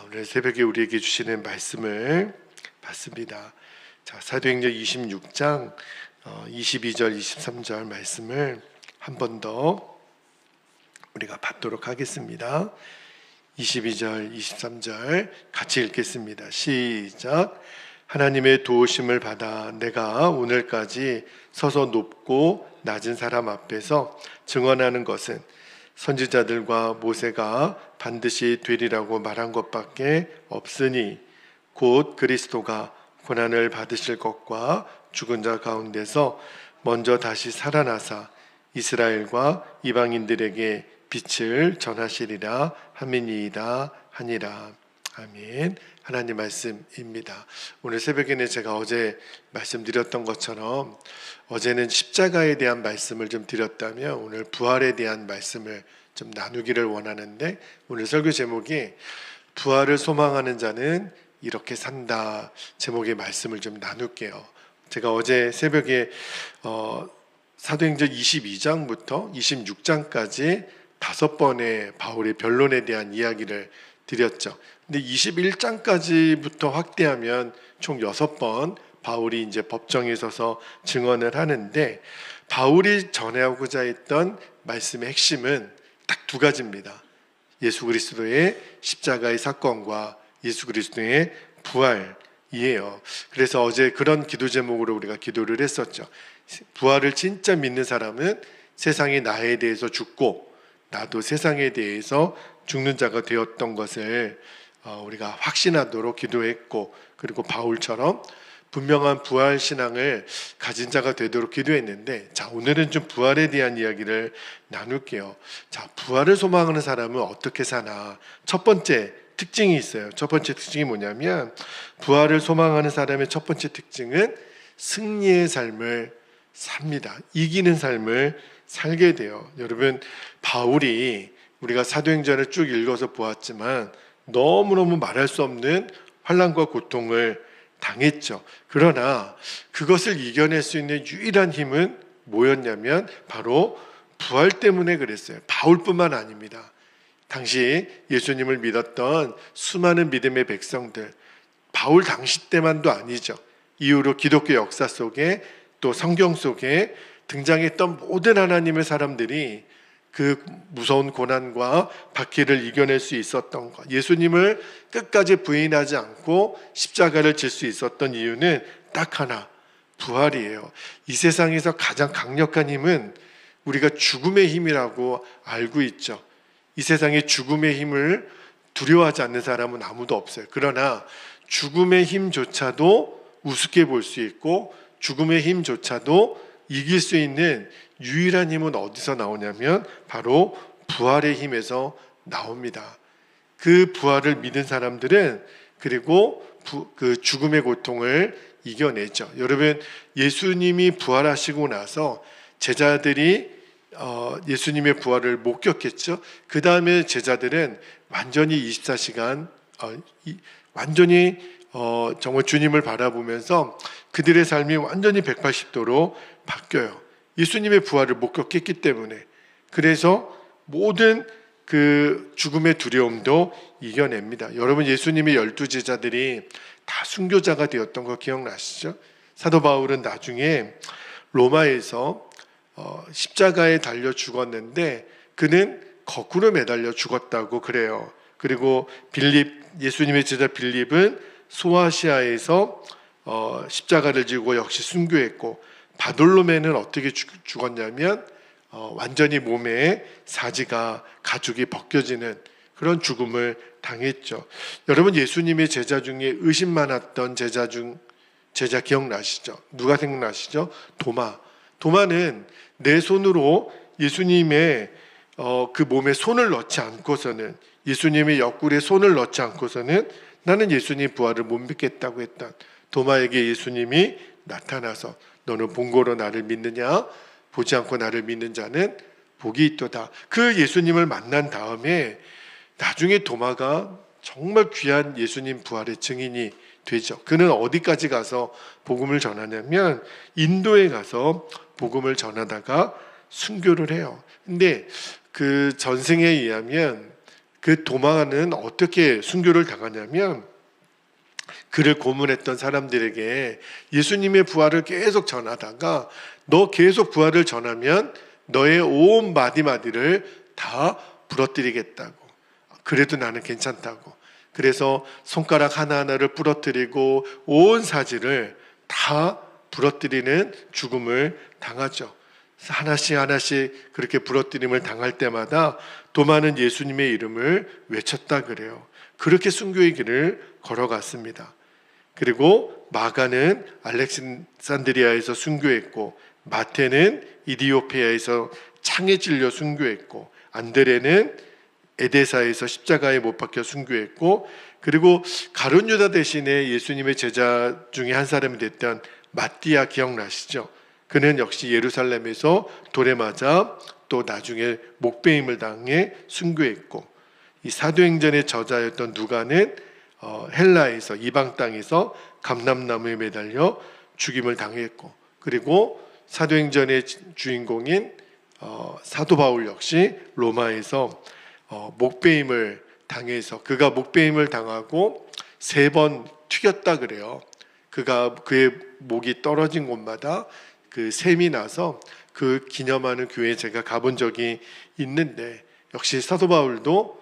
오늘 새벽에 우리에게 주시는 말씀을 받습니다. 사도행전 26장 22절 23절 말씀을 한 번 더 우리가 받도록 하겠습니다. 22절 23절 같이 읽겠습니다. 시작. 하나님의 도우심을 받아 내가 오늘까지 서서 높고 낮은 사람 앞에서 증언하는 것은 선지자들과 모세가 반드시 되리라고 말한 것밖에 없으니 곧 그리스도가 고난을 받으실 것과 죽은 자 가운데서 먼저 다시 살아나사 이스라엘과 이방인들에게 빛을 전하시리라 함이니이다 하니라. 아멘. 하나님 말씀입니다. 오늘 새벽에는 제가 어제 말씀드렸던 것처럼 어제는 십자가에 대한 말씀을 좀 드렸다면 오늘 부활에 대한 말씀을 좀 나누기를 원하는데, 오늘 설교 제목이 부활을 소망하는 자는 이렇게 산다 제목의 말씀을 좀 나눌게요. 제가 어제 새벽에 사도행전 22장부터 26장까지 5번의 바울의 변론에 대한 이야기를 드렸죠. 근데 21장까지부터 확대하면 총 6번 바울이 이제 법정에 서서 증언을 하는데, 바울이 전하고자 했던 말씀의 핵심은 딱 2가지입니다. 예수 그리스도의 십자가의 사건과 예수 그리스도의 부활이에요. 그래서 어제 그런 기도 제목으로 우리가 기도를 했었죠. 부활을 진짜 믿는 사람은 세상이 나에 대해서 죽고 나도 세상에 대해서 죽는 자가 되었던 것을 우리가 확신하도록 기도했고, 그리고 바울처럼 분명한 부활 신앙을 가진 자가 되도록 기도했는데, 오늘은 좀 부활에 대한 이야기를 나눌게요. 부활을 소망하는 사람은 어떻게 사나? 첫 번째 특징이 있어요. 첫 번째 특징이 뭐냐면, 부활을 소망하는 사람의 첫 번째 특징은 승리의 삶을 삽니다. 이기는 삶을 살게 돼요. 여러분, 바울이 우리가 사도행전을 쭉 읽어서 보았지만 너무너무 말할 수 없는 환난과 고통을 당했죠. 그러나 그것을 이겨낼 수 있는 유일한 힘은 뭐였냐면 바로 부활 때문에 그랬어요. 바울뿐만 아닙니다. 당시 예수님을 믿었던 수많은 믿음의 백성들, 바울 당시 때만도 아니죠. 이후로 기독교 역사 속에 또 성경 속에 등장했던 모든 하나님의 사람들이 그 무서운 고난과 박해를 이겨낼 수 있었던 것, 예수님을 끝까지 부인하지 않고 십자가를 질 수 있었던 이유는 딱 하나, 부활이에요. 이 세상에서 가장 강력한 힘은 우리가 죽음의 힘이라고 알고 있죠. 이 세상에 죽음의 힘을 두려워하지 않는 사람은 아무도 없어요. 그러나 죽음의 힘조차도 우습게 볼 수 있고 죽음의 힘조차도 이길 수 있는 유일한 힘은 어디서 나오냐면 바로 부활의 힘에서 나옵니다. 그 부활을 믿은 사람들은 그리고 그 죽음의 고통을 이겨내죠. 여러분, 예수님이 부활하시고 나서 제자들이 예수님의 부활을 목격했죠. 그 다음에 제자들은 완전히 24시간 완전히 정말 주님을 바라보면서 그들의 삶이 완전히 180도로 바뀌어요. 예수님의 부활을 목격했기 때문에. 그래서 모든 그 죽음의 두려움도 이겨냅니다. 여러분, 예수님의 12제자들이 다 순교자가 되었던 거 기억나시죠? 사도 바울은 나중에 로마에서 십자가에 달려 죽었는데 그는 거꾸로 매달려 죽었다고 그래요. 그리고 예수님의 제자 빌립은 소아시아에서 십자가를 지고 역시 순교했고, 바돌로매는 어떻게 죽었냐면 완전히 몸에 사지가 가죽이 벗겨지는 그런 죽음을 당했죠. 여러분, 예수님의 제자 중에 의심 많았던 제자 기억나시죠? 누가 생각나시죠? 도마는 내 손으로 예수님의 그 몸에 손을 넣지 않고서는, 예수님의 옆구리에 손을 넣지 않고서는 나는 예수님 부활을 못 믿겠다고 했던 도마에게 예수님이 나타나서 너는 본고로 나를 믿느냐? 보지 않고 나를 믿는 자는 복이 있도다. 그 예수님을 만난 다음에 나중에 도마가 정말 귀한 예수님 부활의 증인이 되죠. 그는 어디까지 가서 복음을 전하냐면 인도에 가서 복음을 전하다가 순교를 해요. 근데 그 전생에 의하면 그 그 도마는 어떻게 순교를 당하냐면 그를 고문했던 사람들에게 예수님의 부활을 계속 전하다가 너 계속 부활을 전하면 너의 온 마디마디를 다 부러뜨리겠다고. 그래도 나는 괜찮다고. 그래서 손가락 하나하나를 부러뜨리고 온 사지를 다 부러뜨리는 죽음을 당하죠. 하나씩 하나씩 그렇게 부러뜨림을 당할 때마다 도마는 예수님의 이름을 외쳤다 그래요. 그렇게 순교의 길을 걸어갔습니다. 그리고 마가는 알렉산드리아에서 순교했고, 마태는 이디오피아에서 창에 찔려 순교했고, 안드레는 에데사에서 십자가에 못 박혀 순교했고, 그리고 가룟 유다 대신에 예수님의 제자 중에 한 사람이 됐던 마띠아 기억나시죠? 그는 역시 예루살렘에서 돌에 맞아 또 나중에 목베임을 당해 순교했고, 이 사도행전의 저자였던 누가는 헬라에서 이방 땅에서 감람나무에 매달려 죽임을 당했고, 그리고 사도행전의 주인공인 사도 바울 역시 로마에서 목베임을 당해서 그가 목베임을 당하고 3번 튀겼다 그래요. 그의 목이 떨어진 곳마다 그 샘이 나서 그 기념하는 교회에 제가 가본 적이 있는데, 역시 사도 바울도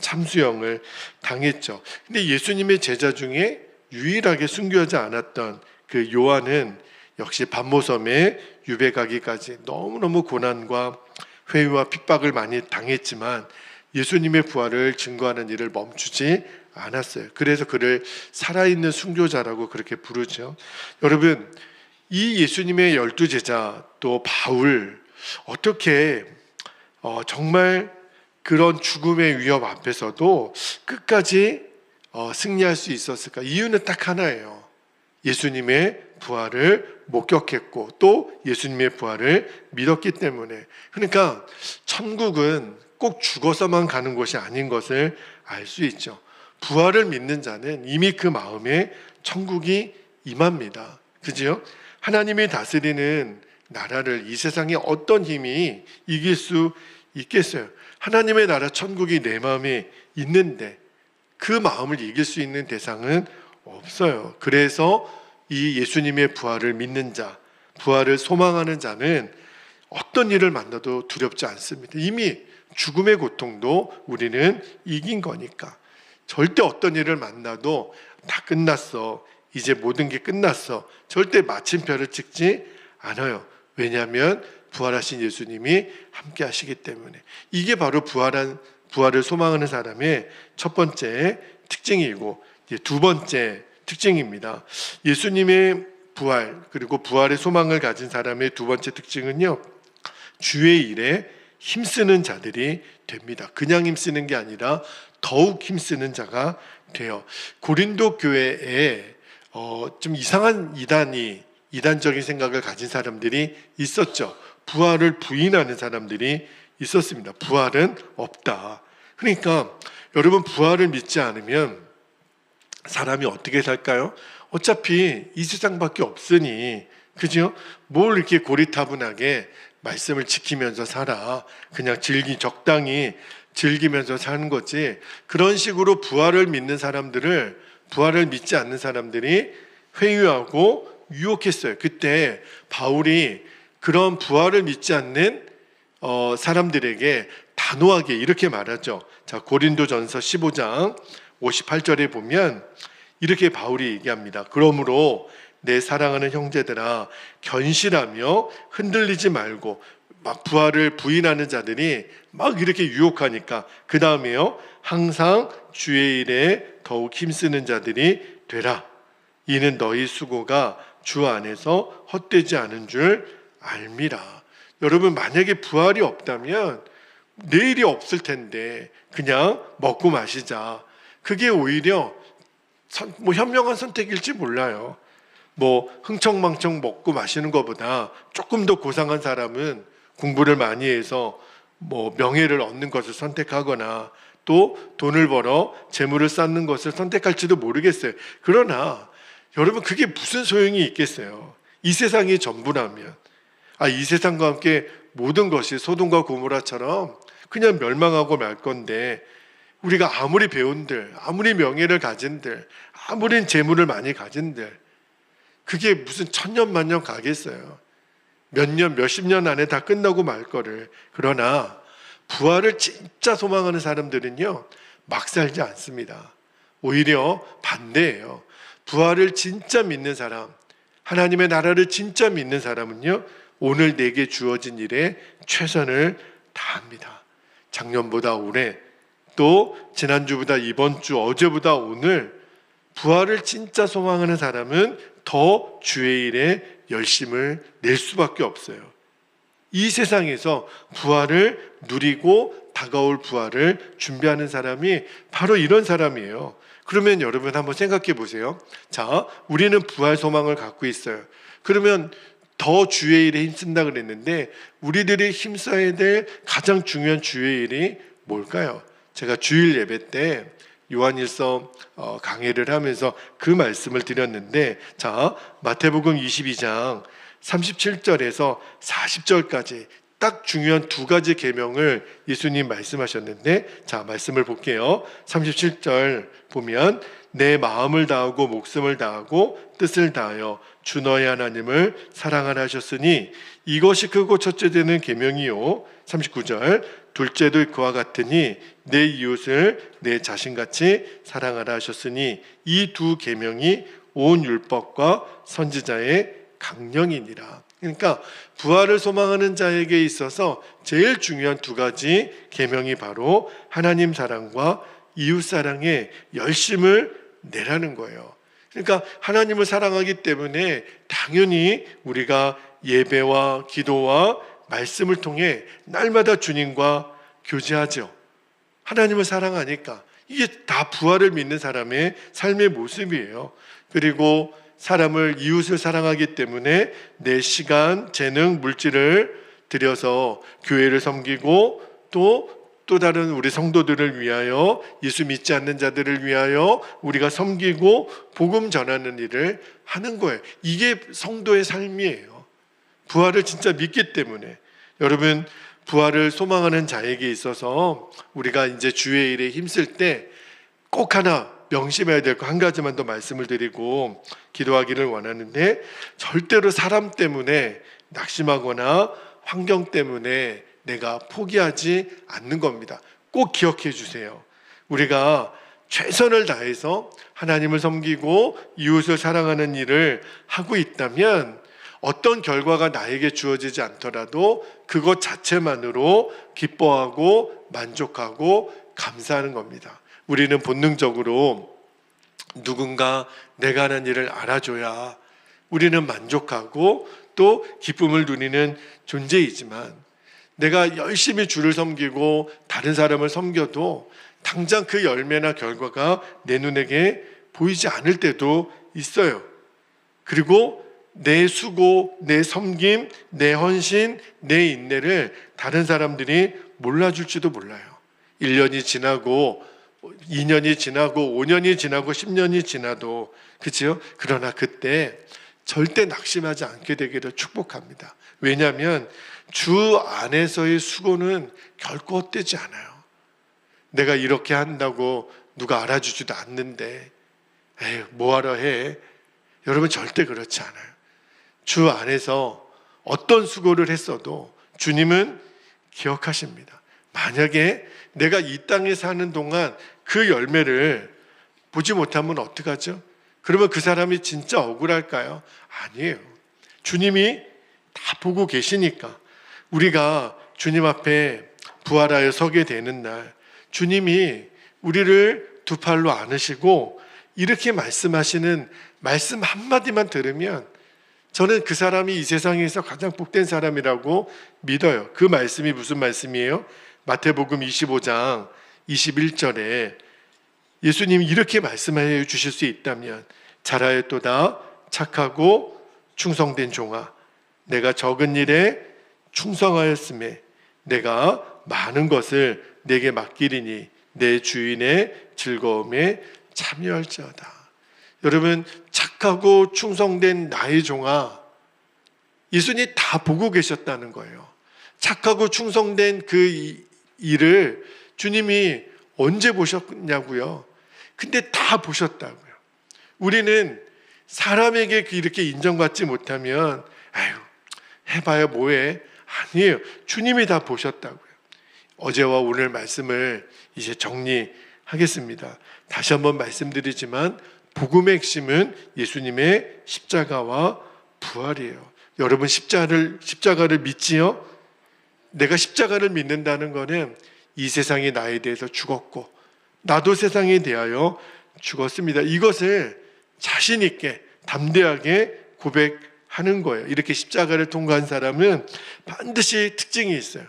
참수형을 당했죠. 근데 예수님의 제자 중에 유일하게 순교하지 않았던 그 요한은 역시 반모섬에 유배가기까지 너무너무 고난과 회유와 핍박을 많이 당했지만 예수님의 부활을 증거하는 일을 멈추지 않았어요. 그래서 그를 살아있는 순교자라고 그렇게 부르죠. 여러분, 이 예수님의 12제자 또 바울, 어떻게 정말 그런 죽음의 위협 앞에서도 끝까지 승리할 수 있었을까? 이유는 딱 하나예요. 예수님의 부활을 목격했고 또 예수님의 부활을 믿었기 때문에. 그러니까 천국은 꼭 죽어서만 가는 곳이 아닌 것을 알 수 있죠. 부활을 믿는 자는 이미 그 마음에 천국이 임합니다. 그죠? 하나님이 다스리는 나라를 이 세상에 어떤 힘이 이길 수 있겠어요? 하나님의 나라 천국이 내 마음에 있는데 그 마음을 이길 수 있는 대상은 없어요. 그래서 이 예수님의 부활을 믿는 자, 부활을 소망하는 자는 어떤 일을 만나도 두렵지 않습니다. 이미 죽음의 고통도 우리는 이긴 거니까. 절대 어떤 일을 만나도 다 끝났어, 이제 모든 게 끝났어, 절대 마침표를 찍지 않아요. 왜냐하면 부활하신 예수님이 함께 하시기 때문에. 이게 바로 부활을 소망하는 사람의 첫 번째 특징이고, 이제 두 번째 특징입니다. 예수님의 부활, 그리고 부활의 소망을 가진 사람의 두 번째 특징은요, 주의 일에 힘쓰는 자들이 됩니다. 그냥 힘쓰는 게 아니라 더욱 힘쓰는 자가 돼요. 고린도 교회에 좀 이상한 이단적인 생각을 가진 사람들이 있었죠. 부활을 부인하는 사람들이 있었습니다. 부활은 없다. 그러니까 여러분, 부활을 믿지 않으면 사람이 어떻게 살까요? 어차피 이 세상밖에 없으니, 그죠? 뭘 이렇게 고리타분하게 말씀을 지키면서 살아. 그냥 적당히 즐기면서 사는 거지. 그런 식으로 부활을 믿는 사람들을, 부활을 믿지 않는 사람들이 회유하고 유혹했어요. 그때 바울이 그런 부활을 믿지 않는 사람들에게 단호하게 이렇게 말하죠. 자, 고린도전서 15장 58절에 보면 이렇게 바울이 얘기합니다. 그러므로 내 사랑하는 형제들아, 견실하며 흔들리지 말고. 막 부활을 부인하는 자들이 막 이렇게 유혹하니까 그 다음에요, 항상 주의 일에 더욱 힘쓰는 자들이 되라. 이는 너희 수고가 주 안에서 헛되지 않은 줄 알미라. 여러분, 만약에 부활이 없다면 내일이 없을 텐데 그냥 먹고 마시자. 그게 오히려 현명한 선택일지 몰라요. 흥청망청 먹고 마시는 것보다 조금 더 고상한 사람은 공부를 많이 해서 명예를 얻는 것을 선택하거나 또 돈을 벌어 재물을 쌓는 것을 선택할지도 모르겠어요. 그러나 여러분, 그게 무슨 소용이 있겠어요? 이 세상이 전부라면, 이 세상과 함께 모든 것이 소돔과 고모라처럼 그냥 멸망하고 말 건데 우리가 아무리 배운들, 아무리 명예를 가진들, 아무리 재물을 많이 가진들, 그게 무슨 천년 만년 가겠어요. 몇 년, 몇십 년 안에 다 끝나고 말 거를. 그러나 부활을 진짜 소망하는 사람들은요, 막 살지 않습니다. 오히려 반대예요. 부활을 진짜 믿는 사람, 하나님의 나라를 진짜 믿는 사람은요, 오늘 내게 주어진 일에 최선을 다합니다. 작년보다 올해, 또 지난주보다 이번 주, 어제보다 오늘, 부활을 진짜 소망하는 사람은 더 주의 일에 열심을 낼 수밖에 없어요. 이 세상에서 부활을 누리고 다가올 부활을 준비하는 사람이 바로 이런 사람이에요. 그러면 여러분 한번 생각해 보세요. 자, 우리는 부활 소망을 갖고 있어요. 그러면 더 주의 일에 힘쓴다 그랬는데, 우리들이 힘써야 될 가장 중요한 주의 일이 뭘까요? 제가 주일 예배 때 요한일서 강해를 하면서 그 말씀을 드렸는데, 자, 마태복음 22장 37절에서 40절까지 딱 중요한 두 가지 계명을 예수님 말씀하셨는데, 자, 말씀을 볼게요. 37절 보면, 내 마음을 다하고 목숨을 다하고 뜻을 다하여 주 너의 하나님을 사랑하라 하셨으니 이것이 크고 첫째 되는 계명이요. 39절, 둘째도 그와 같으니 내 이웃을 내 자신같이 사랑하라 하셨으니 이 두 계명이 온 율법과 선지자의 강령이니라. 그러니까 부활을 소망하는 자에게 있어서 제일 중요한 두 가지 계명이 바로 하나님 사랑과 이웃 사랑에 열심을 내라는 거예요. 그러니까 하나님을 사랑하기 때문에 당연히 우리가 예배와 기도와 말씀을 통해 날마다 주님과 교제하죠. 하나님을 사랑하니까. 이게 다 부활을 믿는 사람의 삶의 모습이에요. 그리고 사람을, 이웃을 사랑하기 때문에 내 시간, 재능, 물질을 들여서 교회를 섬기고 또 다른 우리 성도들을 위하여, 예수 믿지 않는 자들을 위하여 우리가 섬기고 복음 전하는 일을 하는 거예요. 이게 성도의 삶이에요. 부활을 진짜 믿기 때문에. 여러분, 부활을 소망하는 자에게 있어서 우리가 이제 주의 일에 힘쓸 때 꼭 하나 명심해야 될 거 한 가지만 더 말씀을 드리고 기도하기를 원하는데, 절대로 사람 때문에 낙심하거나 환경 때문에 내가 포기하지 않는 겁니다. 꼭 기억해 주세요. 우리가 최선을 다해서 하나님을 섬기고 이웃을 사랑하는 일을 하고 있다면 어떤 결과가 나에게 주어지지 않더라도 그것 자체만으로 기뻐하고 만족하고 감사하는 겁니다. 우리는 본능적으로 누군가 내가 하는 일을 알아줘야 우리는 만족하고 또 기쁨을 누리는 존재이지만, 내가 열심히 주를 섬기고 다른 사람을 섬겨도 당장 그 열매나 결과가 내 눈에게 보이지 않을 때도 있어요. 그리고 내 수고, 내 섬김, 내 헌신, 내 인내를 다른 사람들이 몰라줄지도 몰라요. 1년이 지나고 2년이 지나고 5년이 지나고 10년이 지나도, 그렇죠? 그러나 그때 절대 낙심하지 않게 되기를 축복합니다. 왜냐하면 주 안에서의 수고는 결코 헛되지 않아요. 내가 이렇게 한다고 누가 알아주지도 않는데 에휴, 뭐하러 해? 여러분, 절대 그렇지 않아요. 주 안에서 어떤 수고를 했어도 주님은 기억하십니다. 만약에 내가 이 땅에 사는 동안 그 열매를 보지 못하면 어떡하죠? 그러면 그 사람이 진짜 억울할까요? 아니에요. 주님이 다 보고 계시니까. 우리가 주님 앞에 부활하여 서게 되는 날, 주님이 우리를 두 팔로 안으시고 이렇게 말씀하시는 말씀 한마디만 들으면 저는 그 사람이 이 세상에서 가장 복된 사람이라고 믿어요. 그 말씀이 무슨 말씀이에요? 마태복음 25장 21절에 예수님이 이렇게 말씀해 주실 수 있다면, 잘하였도다 착하고 충성된 종아, 내가 적은 일에 충성하였음에 내가 많은 것을 내게 맡기리니 내 주인의 즐거움에 참여할지어다. 여러분, 착하고 충성된 나의 종아, 예수님이 다 보고 계셨다는 거예요. 착하고 충성된 그 일을 주님이 언제 보셨냐고요? 근데 다 보셨다고요. 우리는 사람에게 이렇게 인정받지 못하면 아유 해봐야 뭐해? 아니에요. 주님이 다 보셨다고요. 어제와 오늘 말씀을 이제 정리하겠습니다. 다시 한번 말씀드리지만 복음의 핵심은 예수님의 십자가와 부활이에요. 여러분 십자가를 믿지요? 내가 십자가를 믿는다는 것은 이 세상이 나에 대해서 죽었고 나도 세상에 대하여 죽었습니다. 이것을 자신 있게 담대하게 고백하는 거예요. 이렇게 십자가를 통과한 사람은 반드시 특징이 있어요.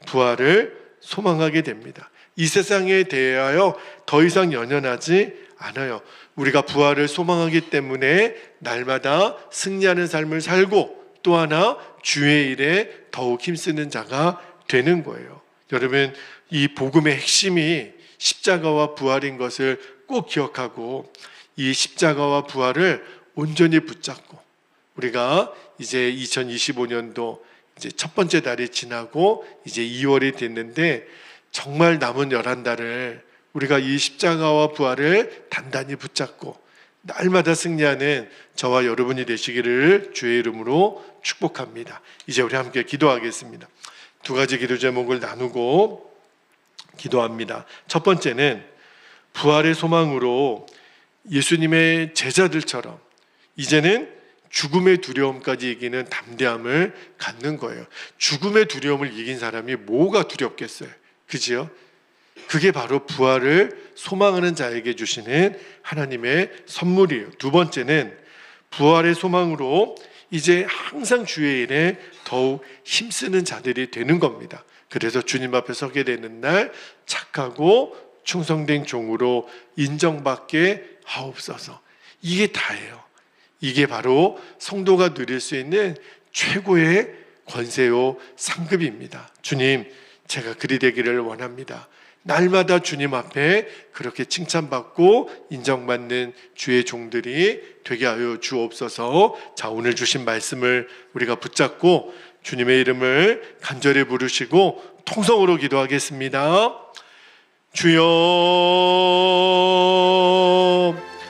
부활을 소망하게 됩니다. 이 세상에 대하여 더 이상 연연하지 않아요. 우리가 부활을 소망하기 때문에 날마다 승리하는 삶을 살고 또 하나 주의 일에 더욱 힘쓰는 자가 되는 거예요. 여러분, 이 복음의 핵심이 십자가와 부활인 것을 꼭 기억하고 이 십자가와 부활을 온전히 붙잡고 우리가 이제 2025년도 이제 첫 번째 달이 지나고 이제 2월이 됐는데 정말 남은 11달을 우리가 이 십자가와 부활을 단단히 붙잡고 날마다 승리하는 저와 여러분이 되시기를 주의 이름으로 축복합니다. 이제 우리 함께 기도하겠습니다. 두 가지 기도 제목을 나누고 기도합니다. 첫 번째는 부활의 소망으로 예수님의 제자들처럼 이제는 죽음의 두려움까지 이기는 담대함을 갖는 거예요. 죽음의 두려움을 이긴 사람이 뭐가 두렵겠어요? 그지요? 그게 바로 부활을 소망하는 자에게 주시는 하나님의 선물이에요. 두 번째는 부활의 소망으로 이제 항상 주의 일에 더욱 힘쓰는 자들이 되는 겁니다. 그래서 주님 앞에 서게 되는 날 착하고 충성된 종으로 인정받게 하옵소서. 이게 다예요. 이게 바로 성도가 누릴 수 있는 최고의 권세요 상급입니다. 주님, 제가 그리 되기를 원합니다. 날마다 주님 앞에 그렇게 칭찬받고 인정받는 주의 종들이 되게 하여 주옵소서. 자, 오늘 주신 말씀을 우리가 붙잡고 주님의 이름을 간절히 부르시고 통성으로 기도하겠습니다. 주여